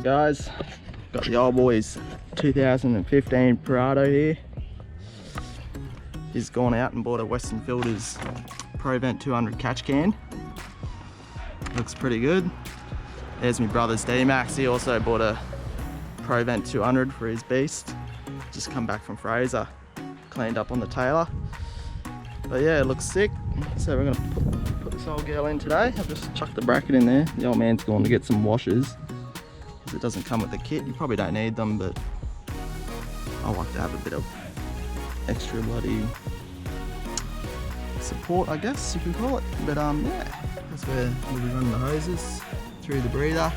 Guys, got the old boy's 2015 Prado here. He's gone out and bought a Western Filters Provent 200 catch can. Looks pretty good. There's my brother's D-Max. He also bought a Provent 200 for his beast. Just come back from Fraser, cleaned up on the tailor. But yeah, it looks sick. So we're gonna put this old girl in today. I've just chucked the bracket in there. The old man's gone to get some washers because it doesn't come with the kit. You probably don't need them, but I like to have a bit of extra bloody support, I guess you can call it. But yeah, that's where we'll be running the hoses through the breather.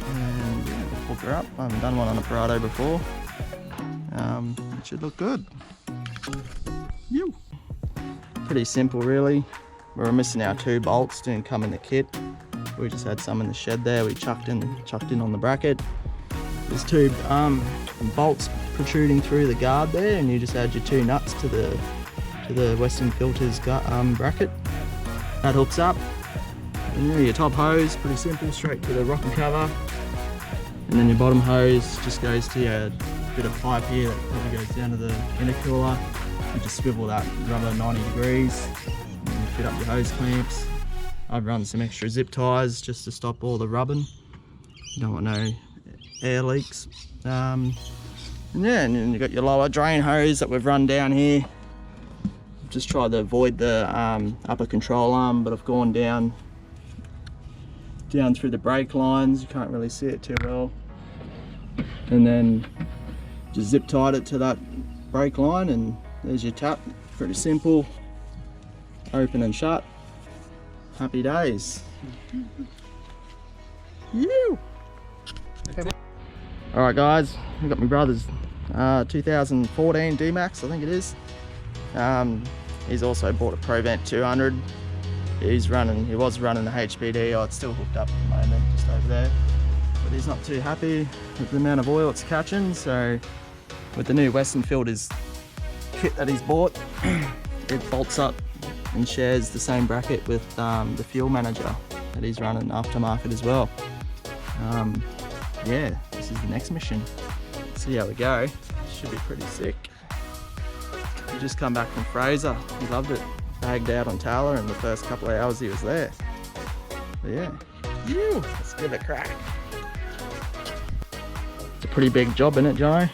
And yeah, we'll hook her up. I haven't done one on a Prado before. It should look good. Ew. Pretty simple really. We were missing our 2 bolts, didn't come in the kit. We just had some in the shed there. We chucked in on the bracket. There's 2 bolts protruding through the guard there, and you just add your 2 nuts to the Western Filters bracket. That hooks up. And then your top hose, pretty simple, straight to the rocker cover. And then your bottom hose just goes to your bit of pipe here that probably goes down to the intercooler. You just swivel that rubber 90 degrees, and you fit up your hose clamps. I've run some extra zip ties just to stop all the rubbing. You don't want no air leaks. And yeah, and then you've got your lower drain hose that we've run down here. I've just tried to avoid the upper control arm, but I've gone down through the brake lines. You can't really see it too well. And then just zip tied it to that brake line, and there's your tap. Pretty simple. Open and shut. Happy days. You. Alright guys, I've got my brother's 2014 D-Max, I think it is. He's also bought a Provent 200. He was running the HPD. Oh, it's still hooked up at the moment, just over there. But he's not too happy with the amount of oil it's catching, so with the new Western Filters kit that he's bought, it bolts up and shares the same bracket with the fuel manager that he's running aftermarket as well. Yeah, this is the next mission. See how we go. Should be pretty sick. He just come back from Fraser. He loved it. Bagged out on Taylor in the first couple of hours he was there. But yeah, let's give it a crack. It's a pretty big job, isn't it, Jono?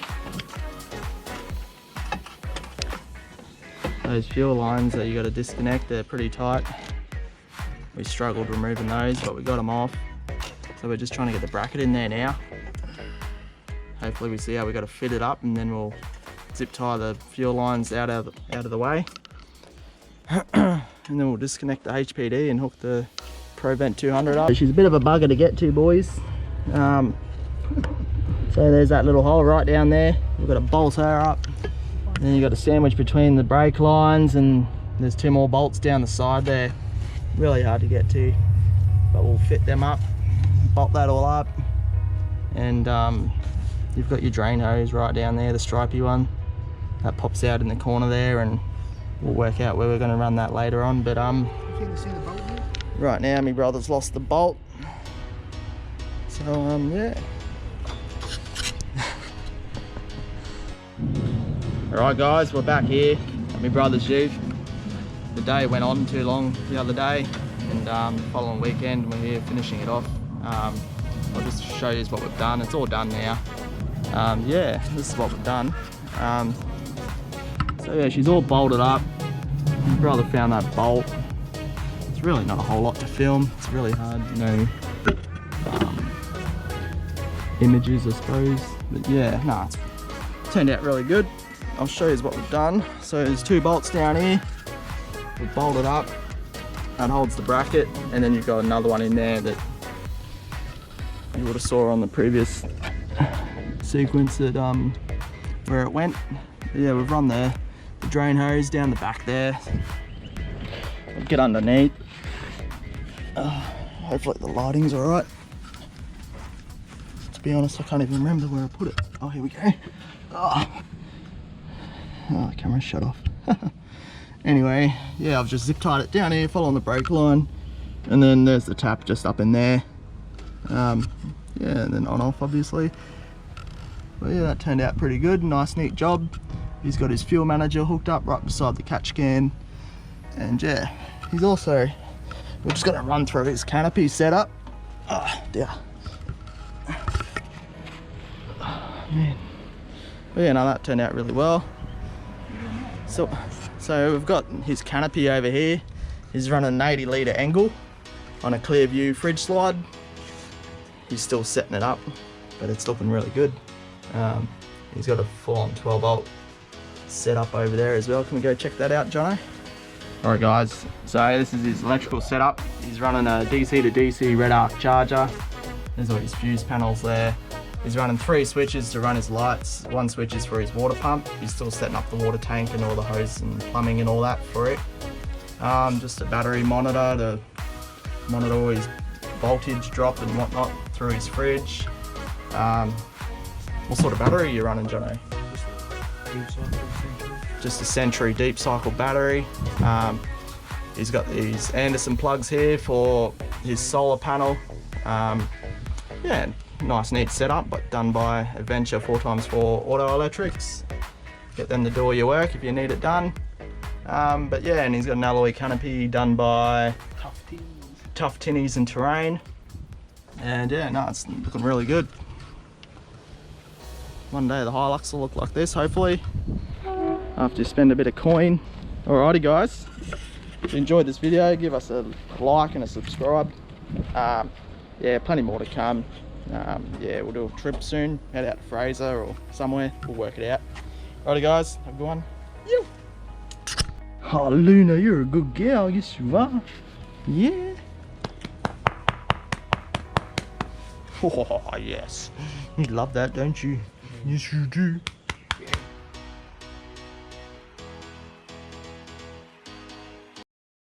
Those fuel lines that you got to disconnect, they're pretty tight. We struggled removing those, but we got them off. So we're just trying to get the bracket in there now. Hopefully we see how we got to fit it up, and then we'll zip tie the fuel lines out of the way. And then we'll disconnect the HPD and hook the Provent 200 up. She's a bit of a bugger to get to, boys. So there's that little hole right down there. We've got to bolt her up. And then you've got a sandwich between the brake lines, and there's 2 more bolts down the side there. Really hard to get to, but we'll fit them up, bolt that all up. And you've got your drain hose right down there, the stripy one. That pops out in the corner there, and we'll work out where we're going to run that later on. But right now my brother's lost the bolt, so yeah. Alright guys, we're back here at my brother's ute. The day went on too long the other day, and the following weekend we're here finishing it off. I'll just show you what we've done. It's all done now. Yeah, this is what we've done. So yeah, she's all bolted up. My brother found that bolt. It's really not a whole lot to film. It's really hard, you know, images I suppose. But yeah, nah, it's turned out really good. I'll show you what we've done. So there's 2 bolts down here. We've bolted up. That holds the bracket, and then you've got another one in there that you would have saw on the previous sequence that where it went. But yeah, we've run the drain hose down the back there. I'll get underneath. Hopefully the lighting's alright. To be honest, I can't even remember where I put it. Oh, here we go. Oh, the camera's shut off. Anyway, yeah, I've just zip tied it down here, following the brake line, and then there's the tap just up in there. yeah, and then on off obviously. But yeah, that turned out pretty good. Nice neat job. He's got his fuel manager hooked up right beside the catch can. And yeah, he's also, we're just gonna run through his canopy setup. Oh dear. Oh, man. But yeah, no, that turned out really well. So we've got his canopy over here. He's running an 80 litre angle on a clear view fridge slide. He's still setting it up, but it's looking really good. He's got a full-on 12 volt setup over there as well. Can we go check that out, Jono? Alright guys, so this is his electrical setup. He's running a DC to DC red arc charger. There's all his fuse panels there. He's running 3 switches to run his lights. 1 switch is for his water pump. He's still setting up the water tank and all the hose and plumbing and all that for it. Just a battery monitor to monitor his voltage drop and whatnot through his fridge. What sort of battery are you running, Jono? Just a Century deep cycle battery. He's got these Anderson plugs here for his solar panel. Yeah, nice neat setup, but done by Adventure 4x4 Auto Electrics. Get them to do all your work if you need it done. But yeah, and he's got an alloy canopy done by Tough Tinnies and Terrain. And yeah, no, it's looking really good. One day the Hilux will look like this, hopefully, after you spend a bit of coin. Alrighty guys, if you enjoyed this video, give us a like and a subscribe. Yeah, plenty more to come. Yeah, we'll do a trip soon, head out to Fraser or somewhere, we'll work it out. Alrighty guys, have a good one. You. Oh Luna, you're a good girl, yes you are. Yeah. Oh yes, you love that, don't you? Yes you do.